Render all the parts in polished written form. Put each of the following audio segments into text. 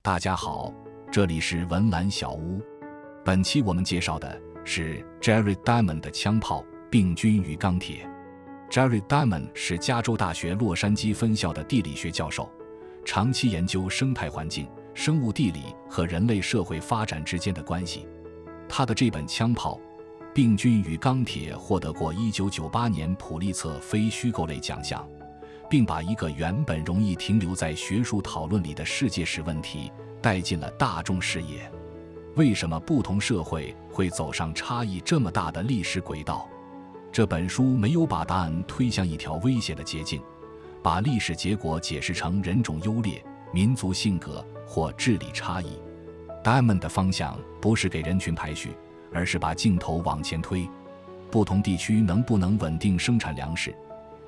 大家好，这里是文澜小屋。本期我们介绍的是 Jared Diamond 的枪炮、病菌与钢铁。Jared Diamond 是加州大学洛杉矶分校的地理学教授，长期研究生态环境、生物地理和人类社会发展之间的关系。他的这本《枪炮、病菌与钢铁》获得过1998年普利策非虚构类奖项，并把一个原本容易停留在学术讨论里的世界史问题带进了大众视野。为什么不同社会会走上差异这么大的历史轨道？这本书没有把答案推向一条危险的捷径，把历史结果解释成人种优劣、民族性格或智力差异。Diamond 的方向不是给人群排序，而是把镜头往前推。不同地区能不能稳定生产粮食？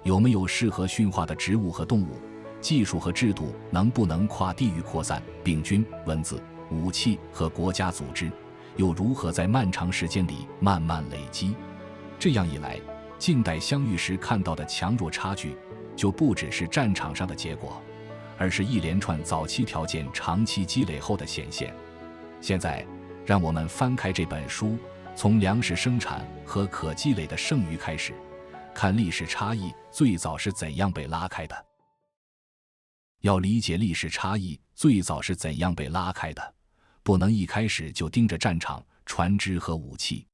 有没有适合驯化的植物和动物？技术和制度能不能跨地域扩散？病菌、蚊子、武器和国家组织又如何在漫长时间里慢慢累积？这样一来，近代相遇时看到的强弱差距就不只是战场上的结果，而是一连串早期条件长期积累后的显现。现在让我们翻开这本书，从粮食生产和可积累的剩余开始，看历史差异最早是怎样被拉开的。要理解历史差异最早是怎样被拉开的，不能一开始就盯着战场、船只和武器。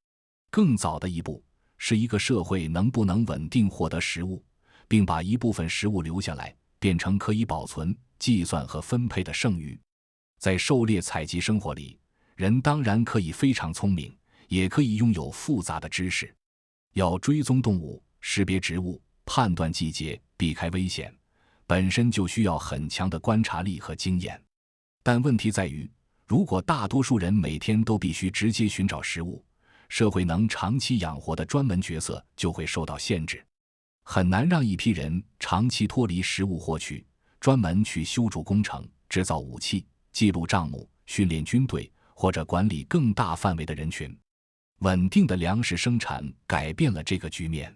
更早的一步是一个社会能不能稳定获得食物，并把一部分食物留下来，变成可以保存、计算和分配的剩余。在狩猎采集生活里，人当然可以非常聪明，也可以拥有复杂的知识。要追踪动物、识别植物、判断季节、避开危险，本身就需要很强的观察力和经验。但问题在于，如果大多数人每天都必须直接寻找食物，社会能长期养活的专门角色就会受到限制。很难让一批人长期脱离食物获取，专门去修筑工程、制造武器、记录账目、训练军队，或者管理更大范围的人群。稳定的粮食生产改变了这个局面。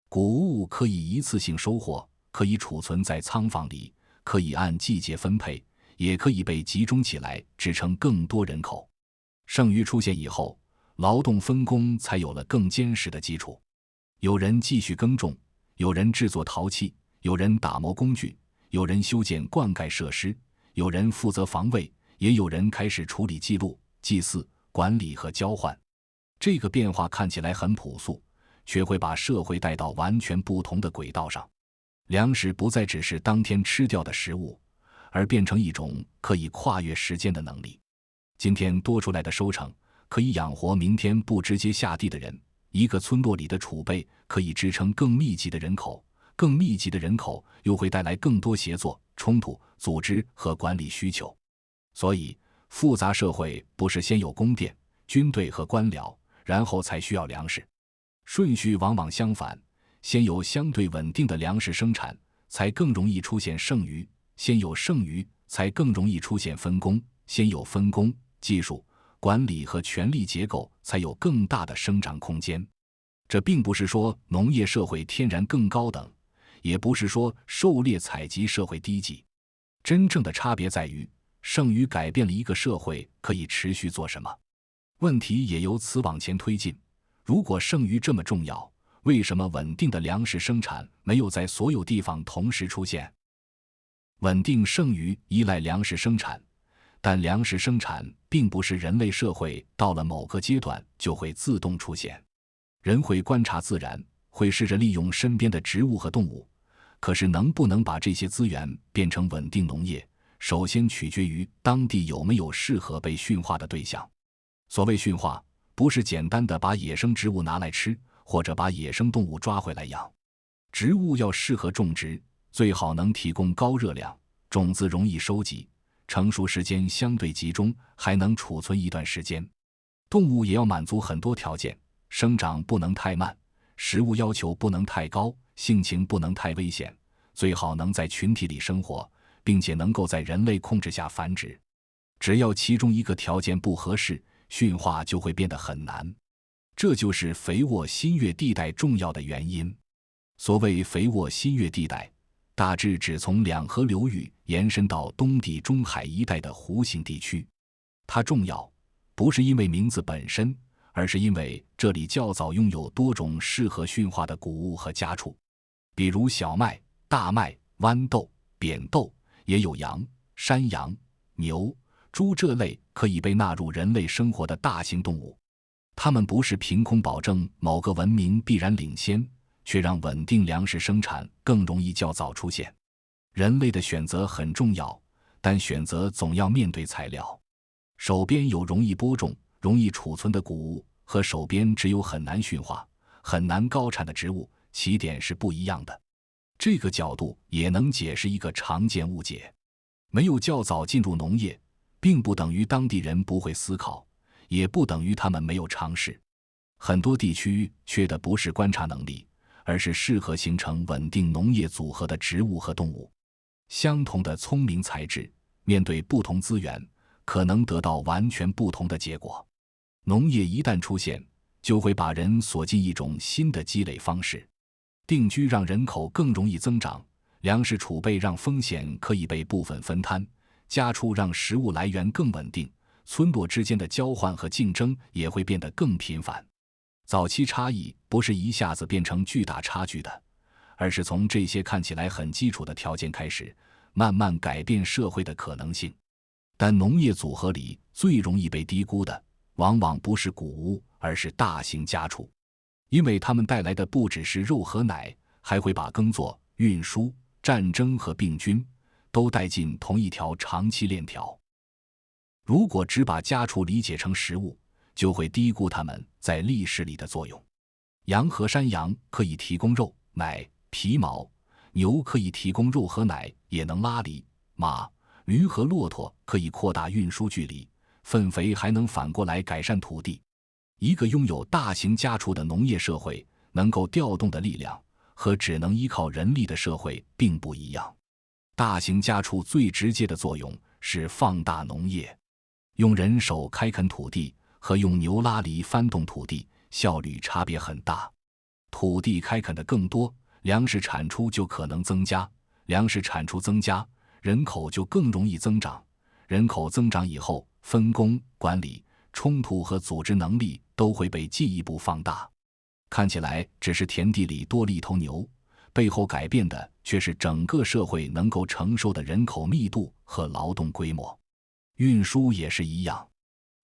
谷物可以一次性收获，可以储存在仓房里，可以按季节分配，也可以被集中起来支撑更多人口。剩余出现以后，劳动分工才有了更坚实的基础。有人继续耕种，有人制作陶器，有人打磨工具，有人修建灌溉设施，有人负责防卫，也有人开始处理记录、祭祀、管理和交换。这个变化看起来很朴素，却会把社会带到完全不同的轨道上。粮食不再只是当天吃掉的食物，而变成一种可以跨越时间的能力。今天多出来的收成可以养活明天不直接下地的人，一个村落里的储备可以支撑更密集的人口，更密集的人口又会带来更多协作、冲突、组织和管理需求。所以，复杂社会不是先有宫殿、军队和官僚，然后才需要粮食。顺序往往相反，先有相对稳定的粮食生产，才更容易出现剩余；先有剩余，才更容易出现分工；先有分工，技术、管理和权力结构才有更大的生长空间。这并不是说农业社会天然更高等，也不是说狩猎采集社会低级。真正的差别在于，剩余改变了一个社会可以持续做什么。问题也由此往前推进，如果剩余这么重要，为什么稳定的粮食生产没有在所有地方同时出现？稳定剩余依赖粮食生产，但粮食生产并不是人类社会到了某个阶段就会自动出现。人会观察自然，会试着利用身边的植物和动物，可是能不能把这些资源变成稳定农业，首先取决于当地有没有适合被驯化的对象。所谓驯化，不是简单的把野生植物拿来吃，或者把野生动物抓回来养。植物要适合种植，最好能提供高热量，种子容易收集，成熟时间相对集中，还能储存一段时间。动物也要满足很多条件，生长不能太慢，食物要求不能太高，性情不能太危险，最好能在群体里生活，并且能够在人类控制下繁殖。只要其中一个条件不合适，驯化就会变得很难。这就是肥沃新月地带重要的原因。所谓肥沃新月地带，大致只从两河流域延伸到东地中海一带的弧形地区。它重要，不是因为名字本身，而是因为这里较早拥有多种适合驯化的谷物和家畜，比如小麦、大麦、豌豆、扁豆，也有羊、山羊、牛、猪这类可以被纳入人类生活的大型动物。它们不是凭空保证某个文明必然领先，却让稳定粮食生产更容易较早出现。人类的选择很重要，但选择总要面对材料。手边有容易播种、容易储存的谷物，和手边只有很难驯化、很难高产的植物，起点是不一样的。这个角度也能解释一个常见误解：没有较早进入农业，并不等于当地人不会思考，也不等于他们没有尝试。很多地区缺的不是观察能力，而是适合形成稳定农业组合的植物和动物。相同的聪明才智，面对不同资源，可能得到完全不同的结果。农业一旦出现，就会把人锁进一种新的积累方式。定居让人口更容易增长，粮食储备让风险可以被部分分摊，家畜让食物来源更稳定，村落之间的交换和竞争也会变得更频繁。早期差异不是一下子变成巨大差距的，而是从这些看起来很基础的条件开始，慢慢改变社会的可能性。但农业组合里最容易被低估的，往往不是谷物，而是大型家畜，因为它们带来的不只是肉和奶，还会把耕作、运输、战争和病菌都带进同一条长期链条。如果只把家畜理解成食物，就会低估它们在历史里的作用。羊和山羊可以提供肉、奶、皮毛，牛可以提供肉和奶，也能拉犁；马、驴和骆驼可以扩大运输距离，粪肥还能反过来改善土地。一个拥有大型家畜的农业社会，能够调动的力量和只能依靠人力的社会并不一样。大型家畜最直接的作用是放大农业，用人手开垦土地和用牛拉犁翻动土地，效率差别很大。土地开垦的更多，粮食产出就可能增加，粮食产出增加，人口就更容易增长。人口增长以后，分工、管理、冲突和组织能力都会被进一步放大。看起来只是田地里多了一头牛，背后改变的却是整个社会能够承受的人口密度和劳动规模。运输也是一样，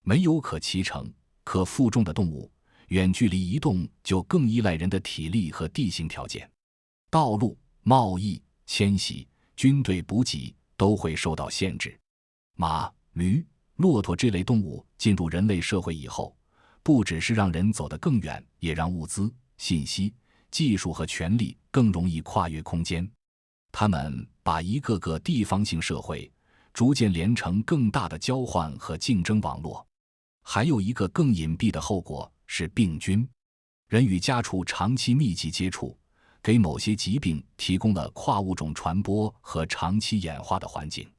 没有可骑乘、可负重的动物，远距离移动就更依赖人的体力和地形条件。道路、贸易、迁徙、军队补给都会受到限制。马、驴、骆驼这类动物进入人类社会以后，不只是让人走得更远，也让物资、信息、技术和权力更容易跨越空间。它们把一个个地方性社会逐渐连成更大的交换和竞争网络。还有一个更隐蔽的后果是病菌。人与家畜长期密集接触，给某些疾病提供了跨物种传播和长期演化的环境。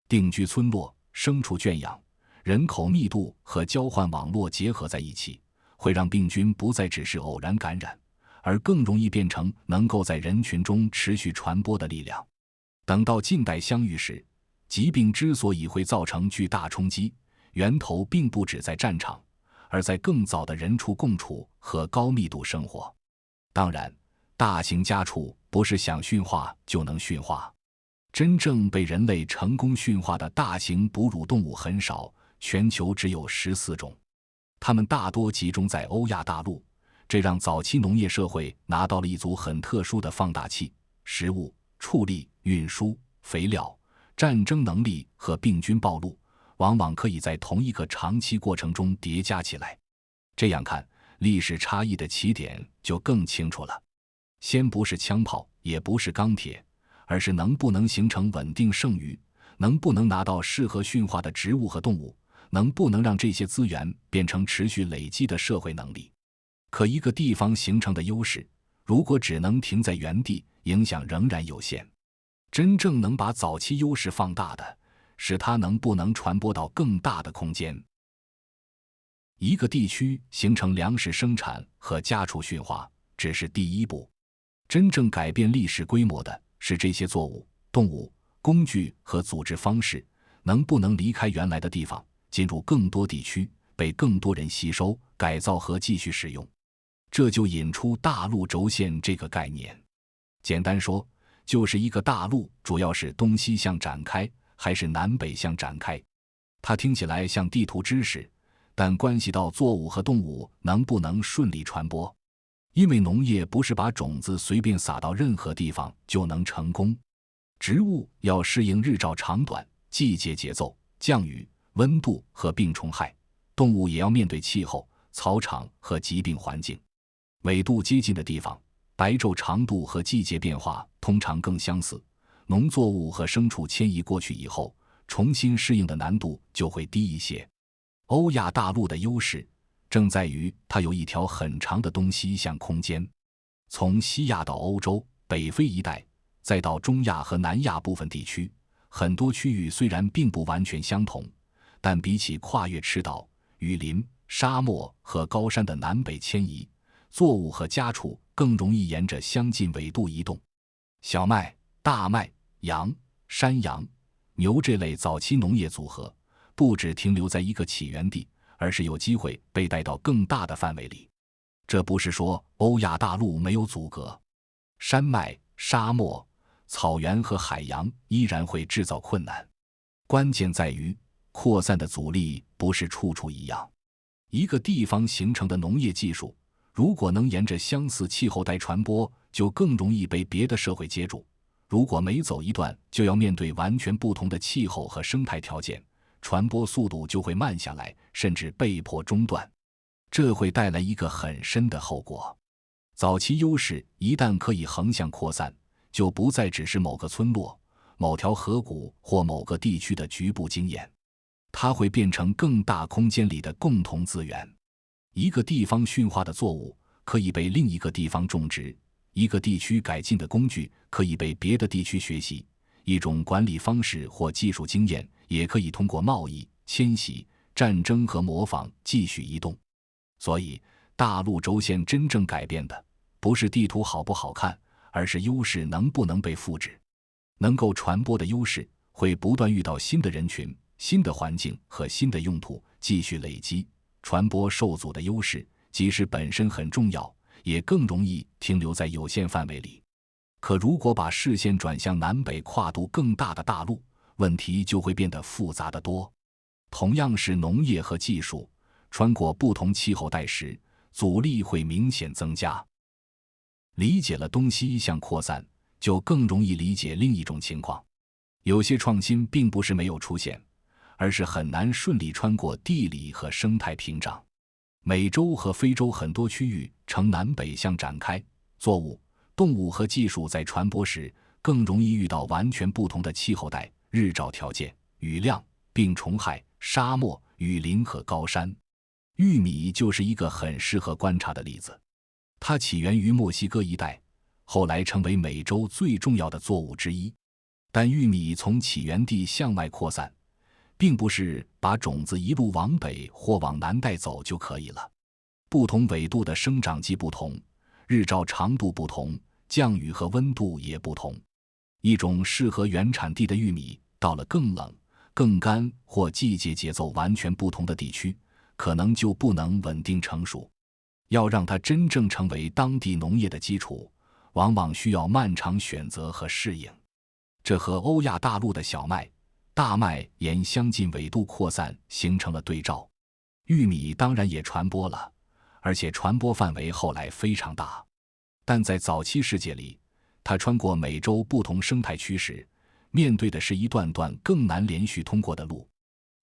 定居村落、牲畜圈养、人口密度和交换网络结合在一起，会让病菌不再只是偶然感染，而更容易变成能够在人群中持续传播的力量。等到近代相遇时，疾病之所以会造成巨大冲击，源头并不只在战场，而在更早的人畜共处和高密度生活。当然，大型家畜不是想驯化就能驯化。真正被人类成功驯化的大型哺乳动物很少，全球只有14种。它们大多集中在欧亚大陆，这让早期农业社会拿到了一组很特殊的放大器：食物、畜力、运输、肥料、战争能力和病菌暴露，往往可以在同一个长期过程中叠加起来。这样看，历史差异的起点就更清楚了。先不是枪炮，也不是钢铁，而是能不能形成稳定剩余，能不能拿到适合驯化的植物和动物，能不能让这些资源变成持续累积的社会能力。可一个地方形成的优势，如果只能停在原地，影响仍然有限。真正能把早期优势放大的，是它能不能传播到更大的空间。一个地区形成粮食生产和家畜驯化，只是第一步。真正改变历史规模的是这些作物、动物、工具和组织方式能不能离开原来的地方，进入更多地区，被更多人吸收、改造和继续使用。这就引出大陆轴线这个概念。简单说，就是一个大陆主要是东西向展开，还是南北向展开。它听起来像地图知识，但关系到作物和动物能不能顺利传播。因为农业不是把种子随便撒到任何地方就能成功，植物要适应日照长短、季节节奏、降雨、温度和病虫害，动物也要面对气候、草场和疾病环境。纬度接近的地方，白昼长度和季节变化通常更相似，农作物和牲畜迁移过去以后，重新适应的难度就会低一些。欧亚大陆的优势正在于它有一条很长的东西向空间，从西亚到欧洲、北非一带，再到中亚和南亚部分地区，很多区域虽然并不完全相同，但比起跨越赤道、雨林、沙漠和高山的南北迁移，作物和家畜更容易沿着相近纬度移动。小麦、大麦、羊、山羊、牛这类早期农业组合，不只停留在一个起源地，而是有机会被带到更大的范围里。这不是说欧亚大陆没有阻隔，山脉、沙漠、草原和海洋依然会制造困难。关键在于扩散的阻力不是处处一样。一个地方形成的农业技术，如果能沿着相似气候带传播，就更容易被别的社会接住。如果每走一段就要面对完全不同的气候和生态条件，传播速度就会慢下来，甚至被迫中断。这会带来一个很深的后果。早期优势一旦可以横向扩散，就不再只是某个村落、某条河谷或某个地区的局部经验，它会变成更大空间里的共同资源。一个地方驯化的作物可以被另一个地方种植，一个地区改进的工具可以被别的地区学习，一种管理方式或技术经验也可以通过贸易、迁徙、战争和模仿继续移动。所以，大陆轴线真正改变的不是地图好不好看，而是优势能不能被复制。能够传播的优势会不断遇到新的人群、新的环境和新的用途，继续累积。传播受阻的优势，即使本身很重要，也更容易停留在有限范围里。可如果把视线转向南北跨度更大的大陆，问题就会变得复杂得多。同样是农业和技术，穿过不同气候带时，阻力会明显增加。理解了东西向扩散，就更容易理解另一种情况：有些创新并不是没有出现，而是很难顺利穿过地理和生态屏障。美洲和非洲很多区域呈南北向展开，作物、动物和技术在传播时更容易遇到完全不同的气候带、日照条件、雨量、病虫害、沙漠、雨林和高山。玉米就是一个很适合观察的例子。它起源于墨西哥一带，后来成为美洲最重要的作物之一。但玉米从起源地向外扩散，并不是把种子一路往北或往南带走就可以了。不同纬度的生长季不同，日照长度不同，降雨和温度也不同。一种适合原产地的玉米，到了更冷、更干或季节节奏完全不同的地区，可能就不能稳定成熟。要让它真正成为当地农业的基础，往往需要漫长选择和适应。这和欧亚大陆的小麦、大麦沿相近纬度扩散形成了对照。玉米当然也传播了，而且传播范围后来非常大。但在早期世界里，它穿过美洲不同生态区时，面对的是一段段更难连续通过的路。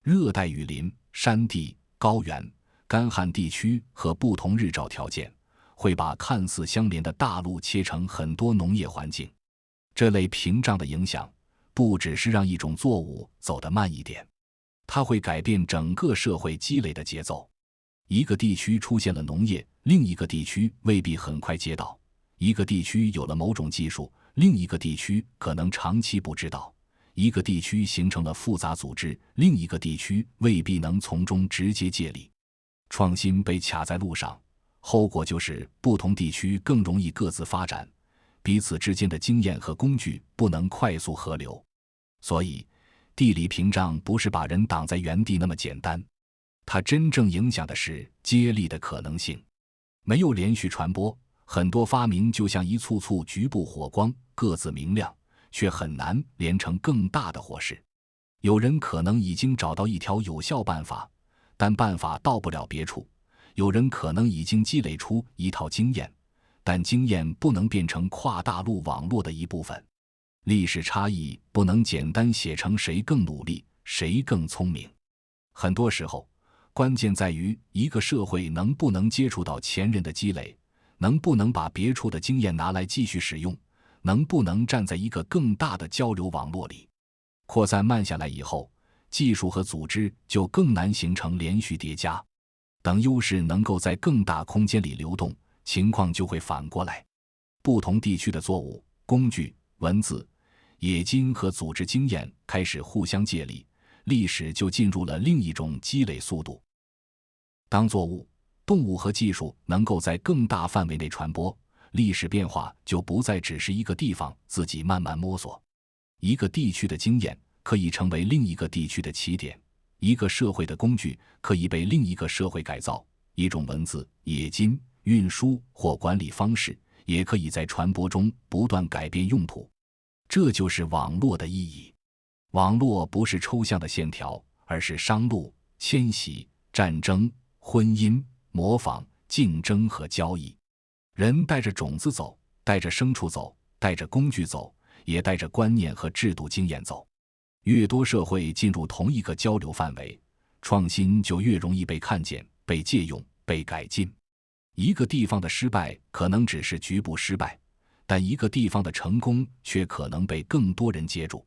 热带雨林、山地、高原、干旱地区和不同日照条件，会把看似相连的大陆切成很多农业环境。这类屏障的影响，不只是让一种作物走得慢一点，它会改变整个社会积累的节奏。一个地区出现了农业，另一个地区未必很快接到；一个地区有了某种技术，另一个地区可能长期不知道；一个地区形成了复杂组织，另一个地区未必能从中直接借力。创新被卡在路上，后果就是不同地区更容易各自发展，彼此之间的经验和工具不能快速河流。所以，地理屏障不是把人挡在原地那么简单，它真正影响的是接力的可能性。没有连续传播，很多发明就像一簇簇局部火光，各自明亮，却很难连成更大的火势。有人可能已经找到一条有效办法，但办法到不了别处；有人可能已经积累出一套经验，但经验不能变成跨大陆网络的一部分。历史差异不能简单写成谁更努力，谁更聪明。很多时候，关键在于一个社会能不能接触到前人的积累，能不能把别处的经验拿来继续使用，能不能站在一个更大的交流网络里。扩散慢下来以后，技术和组织就更难形成连续叠加。等优势能够在更大空间里流动，情况就会反过来。不同地区的作物、工具、文字、冶金和组织经验开始互相借力，历史就进入了另一种积累速度。当作物、动物和技术能够在更大范围内传播，历史变化就不再只是一个地方自己慢慢摸索。一个地区的经验可以成为另一个地区的起点，一个社会的工具可以被另一个社会改造，一种文字、冶金、运输或管理方式也可以在传播中不断改变用途。这就是网络的意义。网络不是抽象的线条，而是商路、迁徙、战争、婚姻、模仿、竞争和交易。人带着种子走，带着牲畜走，带着工具走，也带着观念和制度经验走。越多社会进入同一个交流范围，创新就越容易被看见、被借用、被改进。一个地方的失败可能只是局部失败，但一个地方的成功却可能被更多人接住。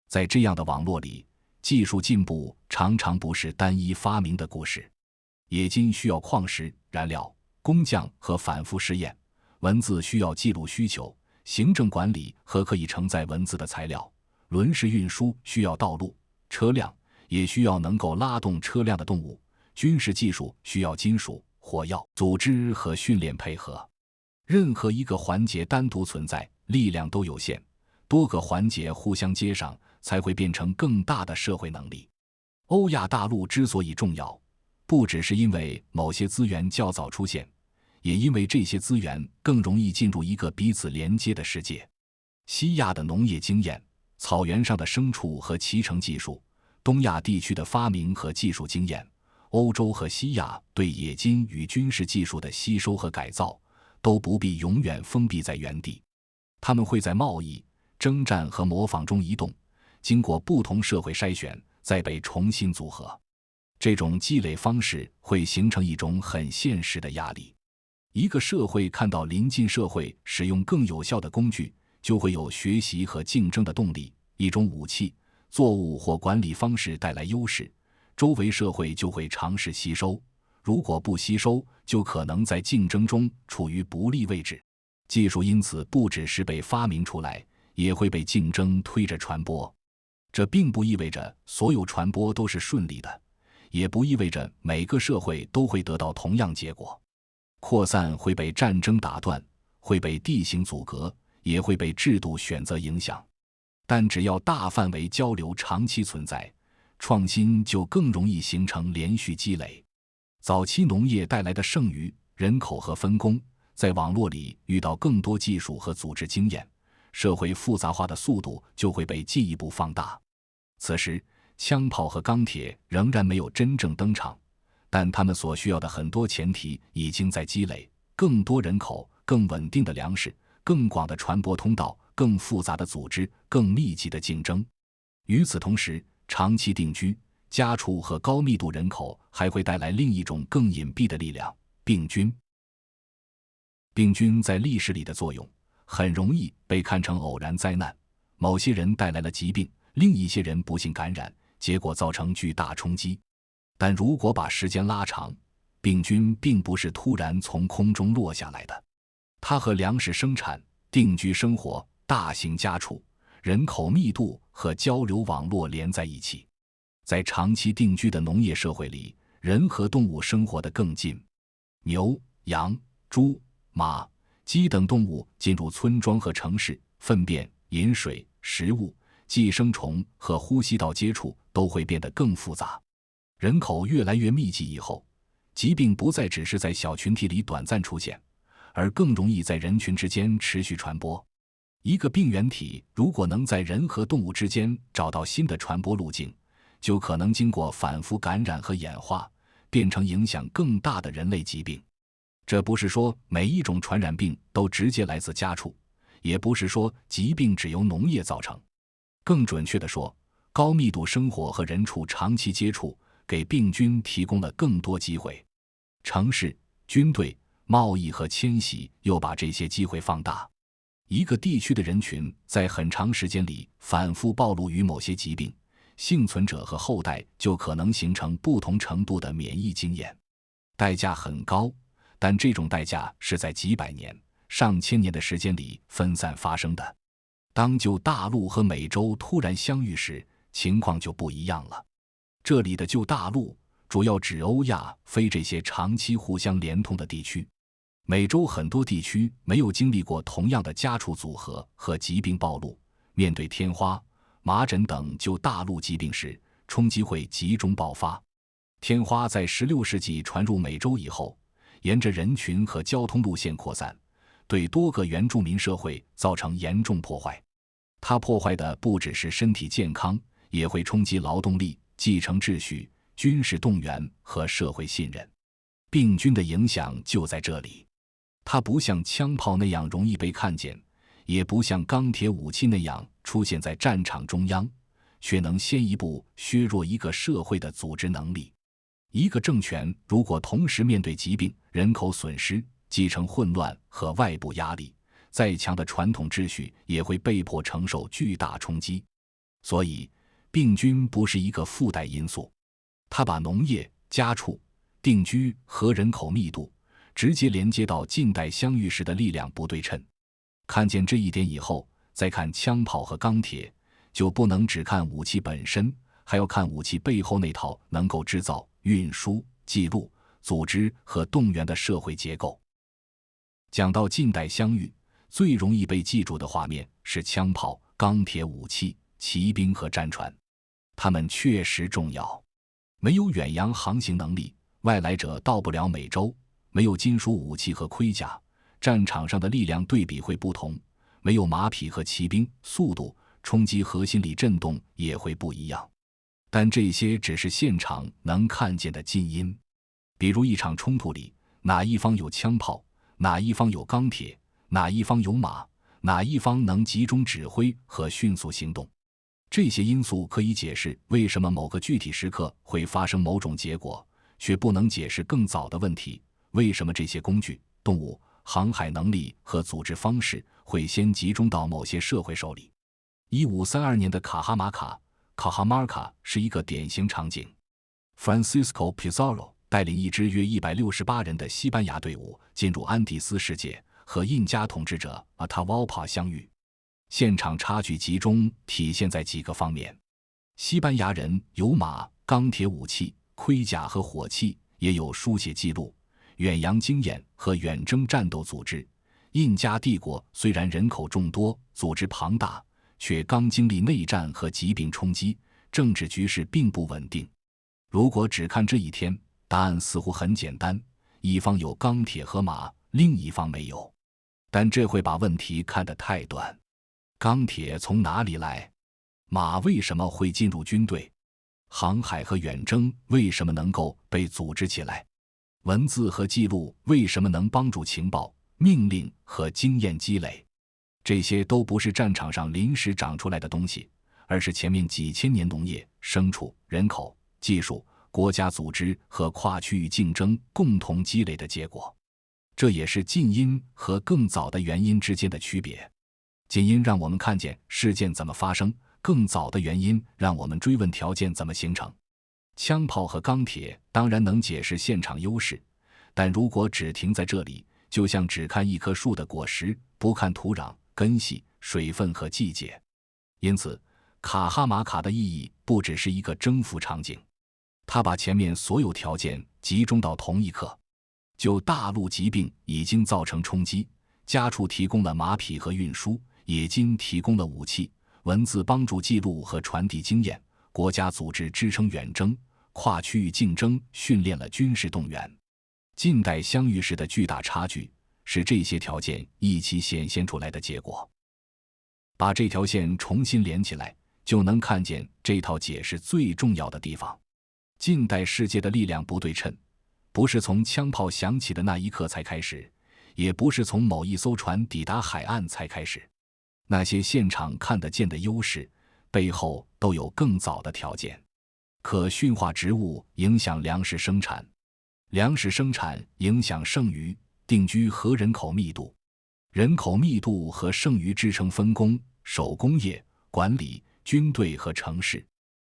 在这样的网络里，技术进步常常不是单一发明的故事。冶金需要矿石、燃料、工匠和反复试验；文字需要记录需求、行政管理和可以承载文字的材料；轮式运输需要道路、车辆，也需要能够拉动车辆的动物；军事技术需要金属、火药、组织和训练配合。任何一个环节单独存在，力量都有限，多个环节互相接上，才会变成更大的社会能力。欧亚大陆之所以重要，不只是因为某些资源较早出现，也因为这些资源更容易进入一个彼此连接的世界。西亚的农业经验、草原上的牲畜和骑乘技术，东亚地区的发明和技术经验，欧洲和西亚对冶金与军事技术的吸收和改造，都不必永远封闭在原地。他们会在贸易、征战和模仿中移动，经过不同社会筛选，再被重新组合。这种积累方式会形成一种很现实的压力。一个社会看到邻近社会使用更有效的工具，就会有学习和竞争的动力。一种武器、作物或管理方式带来优势，周围社会就会尝试吸收，如果不吸收，就可能在竞争中处于不利位置。技术因此不只是被发明出来，也会被竞争推着传播。这并不意味着所有传播都是顺利的，也不意味着每个社会都会得到同样结果。扩散会被战争打断，会被地形阻隔，也会被制度选择影响。但只要大范围交流长期存在，创新就更容易形成连续积累。早期农业带来的剩余、人口和分工，在网络里遇到更多技术和组织经验，社会复杂化的速度就会被进一步放大。此时，枪炮和钢铁仍然没有真正登场，但他们所需要的很多前提已经在积累：更多人口、更稳定的粮食、更广的传播通道、更复杂的组织、更密集的竞争。与此同时，长期定居、家畜和高密度人口还会带来另一种更隐蔽的力量——病菌。病菌在历史里的作用很容易被看成偶然灾难，某些人带来了疾病，另一些人不幸感染，结果造成巨大冲击。但如果把时间拉长，病菌并不是突然从空中落下来的，它和粮食生产、定居生活、大型家畜、人口密度和交流网络连在一起。在长期定居的农业社会里，人和动物生活得更近。牛、羊、猪、马、鸡等动物进入村庄和城市，粪便、饮水、食物、寄生虫和呼吸道接触都会变得更复杂。人口越来越密集以后，疾病不再只是在小群体里短暂出现，而更容易在人群之间持续传播。一个病原体如果能在人和动物之间找到新的传播路径，就可能经过反复感染和演化，变成影响更大的人类疾病。这不是说每一种传染病都直接来自家畜，也不是说疾病只由农业造成。更准确地说，高密度生活和人畜长期接触给病菌提供了更多机会。城市、军队、贸易和迁徙又把这些机会放大。一个地区的人群在很长时间里反复暴露于某些疾病，幸存者和后代就可能形成不同程度的免疫经验。代价很高，但这种代价是在几百年、上千年的时间里分散发生的。当旧大陆和美洲突然相遇时，情况就不一样了。这里的旧大陆主要指欧亚非这些长期互相连通的地区。美洲很多地区没有经历过同样的家畜组合和疾病暴露，面对天花、麻疹等旧大陆疾病时，冲击会集中爆发。天花在16世纪传入美洲以后，沿着人群和交通路线扩散，对多个原住民社会造成严重破坏。它破坏的不只是身体健康，也会冲击劳动力、继承秩序、军事动员和社会信任。病菌的影响就在这里。它不像枪炮那样容易被看见，也不像钢铁武器那样出现在战场中央，却能先一步削弱一个社会的组织能力。一个政权如果同时面对疾病、人口损失、继承混乱和外部压力，再强的传统秩序也会被迫承受巨大冲击。所以，病菌不是一个附带因素，它把农业、家畜、定居和人口密度直接连接到近代相遇时的力量不对称。看见这一点以后，再看枪炮和钢铁，就不能只看武器本身，还要看武器背后那套能够制造、运输、记录、组织和动员的社会结构。讲到近代相遇，最容易被记住的画面是枪炮、钢铁武器、骑兵和战船。它们确实重要。没有远洋航行能力，外来者到不了美洲；没有金属武器和盔甲，战场上的力量对比会不同；没有马匹和骑兵，速度、冲击和心理震动也会不一样。但这些只是现场能看见的近因。比如一场冲突里，哪一方有枪炮，哪一方有钢铁，哪一方有马，哪一方能集中指挥和迅速行动。这些因素可以解释为什么某个具体时刻会发生某种结果，却不能解释更早的问题：为什么这些工具、动物、航海能力和组织方式会先集中到某些社会手里。1532年的卡哈马卡是一个典型场景。Francisco Pizarro 带领一支约168人的西班牙队伍进入安第斯世界，和印加统治者Atahualpa 相遇。现场差距集中体现在几个方面：西班牙人有马、钢铁武器、盔甲和火器，也有书写记录、远洋经验和远征战斗组织；印加帝国虽然人口众多、组织庞大，却刚经历内战和疾病冲击，政治局势并不稳定。如果只看这一天，答案似乎很简单：一方有钢铁和马，另一方没有。但这会把问题看得太短。钢铁从哪里来？马为什么会进入军队？航海和远征为什么能够被组织起来？文字和记录为什么能帮助情报、命令和经验积累？这些都不是战场上临时长出来的东西，而是前面几千年农业、牲畜、人口、技术、国家组织和跨区域竞争共同积累的结果。这也是近因和更早的原因之间的区别。近因让我们看见事件怎么发生，更早的原因让我们追问条件怎么形成。枪炮和钢铁当然能解释现场优势，但如果只停在这里，就像只看一棵树的果实，不看土壤、根系、水分和季节。因此，卡哈马卡的意义不只是一个征服场景，它把前面所有条件集中到同一刻。就大陆疾病已经造成冲击，家畜提供了马匹和运输，冶金提供了武器，文字帮助记录和传递经验，国家组织支撑远征，跨区域竞争训练了军事动员。近代相遇时的巨大差距，是这些条件一起显现出来的结果。把这条线重新连起来，就能看见这套解释最重要的地方。近代世界的力量不对称，不是从枪炮响起的那一刻才开始，也不是从某一艘船抵达海岸才开始。那些现场看得见的优势，背后都有更早的条件。可驯化植物影响粮食生产，粮食生产影响剩余、定居和人口密度，人口密度和剩余支撑分工、手工业、管理、军队和城市。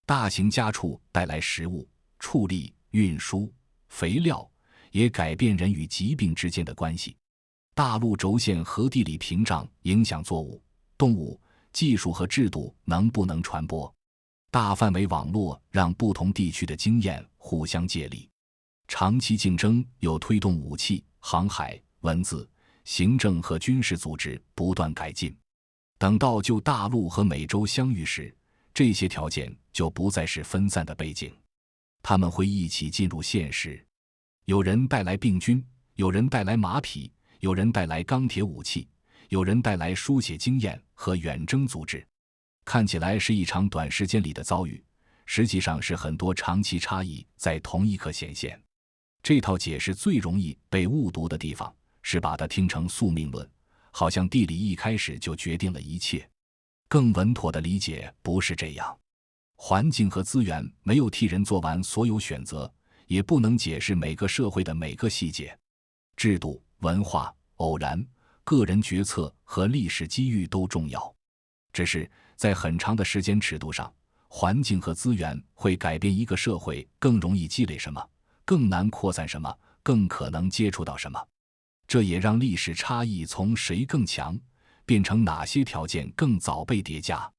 大型家畜带来食物、畜力、运输、肥料，也改变人与疾病之间的关系。大陆轴线和地理屏障影响作物、动物、技术和制度能不能传播。大范围网络让不同地区的经验互相借力。长期竞争又推动武器、航海、文字、行政和军事组织不断改进。等到旧大陆和美洲相遇时，这些条件就不再是分散的背景，他们会一起进入现实。有人带来病菌，有人带来马匹，有人带来钢铁武器，有人带来书写经验和远征组织。看起来是一场短时间里的遭遇，实际上是很多长期差异在同一刻显现。这套解释最容易被误读的地方，是把它听成宿命论，好像地理一开始就决定了一切。更稳妥的理解不是这样。环境和资源没有替人做完所有选择，也不能解释每个社会的每个细节。制度、文化、偶然、个人决策和历史机遇都重要，只是在很长的时间尺度上，环境和资源会改变一个社会更容易积累什么，更难扩散什么，更可能接触到什么。这也让历史差异从谁更强变成哪些条件更早被叠加。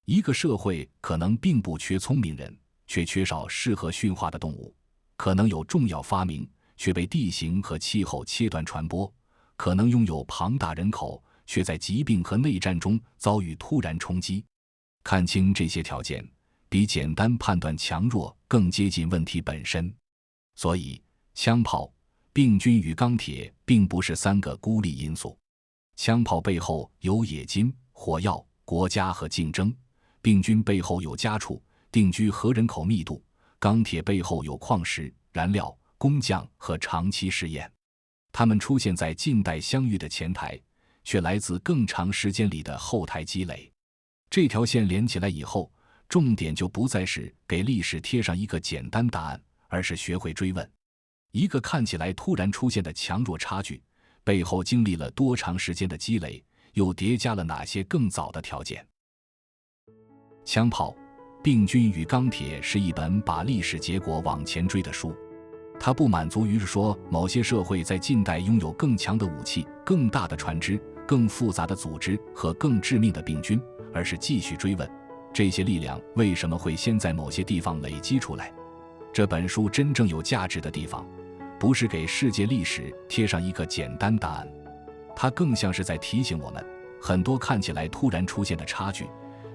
一个社会可能并不缺聪明人，却缺少适合驯化的动物；可能有重要发明，却被地形和气候切断传播；可能拥有庞大人口，却在疾病和内战中遭遇突然冲击。看清这些条件，比简单判断强弱更接近问题本身。所以，枪炮、病菌与钢铁并不是三个孤立因素。枪炮背后有冶金、火药、国家和竞争；病菌背后有家畜、定居和人口密度；钢铁背后有矿石、燃料、工匠和长期试验。它们出现在近代相遇的前台，却来自更长时间里的后台积累。这条线连起来以后，重点就不再是给历史贴上一个简单答案，而是学会追问。一个看起来突然出现的强弱差距，背后经历了多长时间的积累，又叠加了哪些更早的条件。枪炮、病菌与钢铁是一本把历史结果往前追的书。它不满足于说某些社会在近代拥有更强的武器、更大的船只、更复杂的组织和更致命的病菌，而是继续追问这些力量为什么会先在某些地方累积出来。这本书真正有价值的地方，不是给世界历史贴上一个简单答案，它更像是在提醒我们，很多看起来突然出现的差距，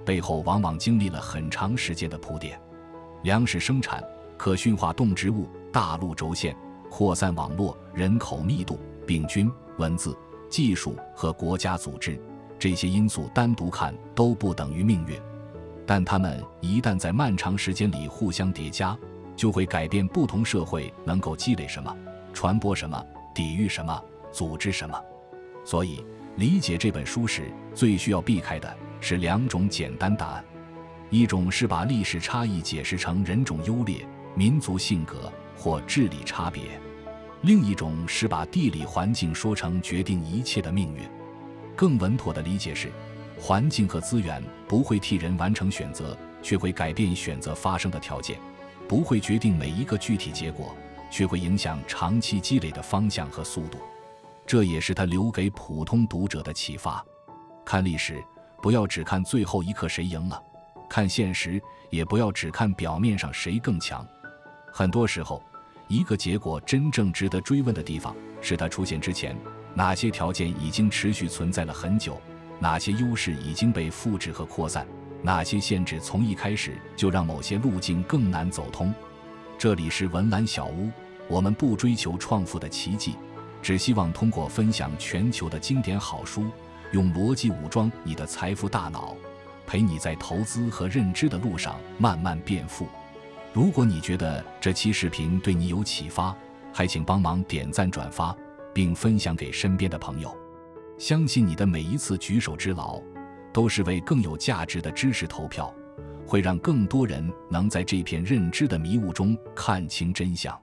背后往往经历了很长时间的铺垫。粮食生产、可驯化动植物、大陆轴线、扩散网络、人口密度、病菌、文字、技术和国家组织，这些因素单独看都不等于命运，但它们一旦在漫长时间里互相叠加，就会改变不同社会能够积累什么、传播什么、抵御什么、组织什么。所以，理解这本书时，最需要避开的是两种简单答案：一种是把历史差异解释成人种优劣、民族性格或智力差别；另一种是把地理环境说成决定一切的命运。更稳妥的理解是，环境和资源不会替人完成选择，却会改变选择发生的条件；不会决定每一个具体结果，却会影响长期积累的方向和速度。这也是他留给普通读者的启发。看历史，不要只看最后一刻谁赢了；看现实，也不要只看表面上谁更强。很多时候，一个结果真正值得追问的地方，是它出现之前、哪些条件已经持续存在了很久，哪些优势已经被复制和扩散，哪些限制从一开始就让某些路径更难走通。这里是文澜小屋，我们不追求创富的奇迹，只希望通过分享全球的经典好书，用逻辑武装你的财富大脑，陪你在投资和认知的路上慢慢变富。如果你觉得这期视频对你有启发，还请帮忙点赞转发，并分享给身边的朋友。相信你的每一次举手之劳，都是为更有价值的知识投票，会让更多人能在这片认知的迷雾中看清真相。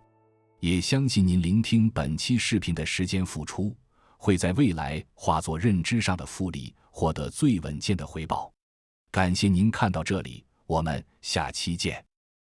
也相信您聆听本期视频的时间付出，会在未来化作认知上的复利，获得最稳健的回报。感谢您看到这里，我们下期见。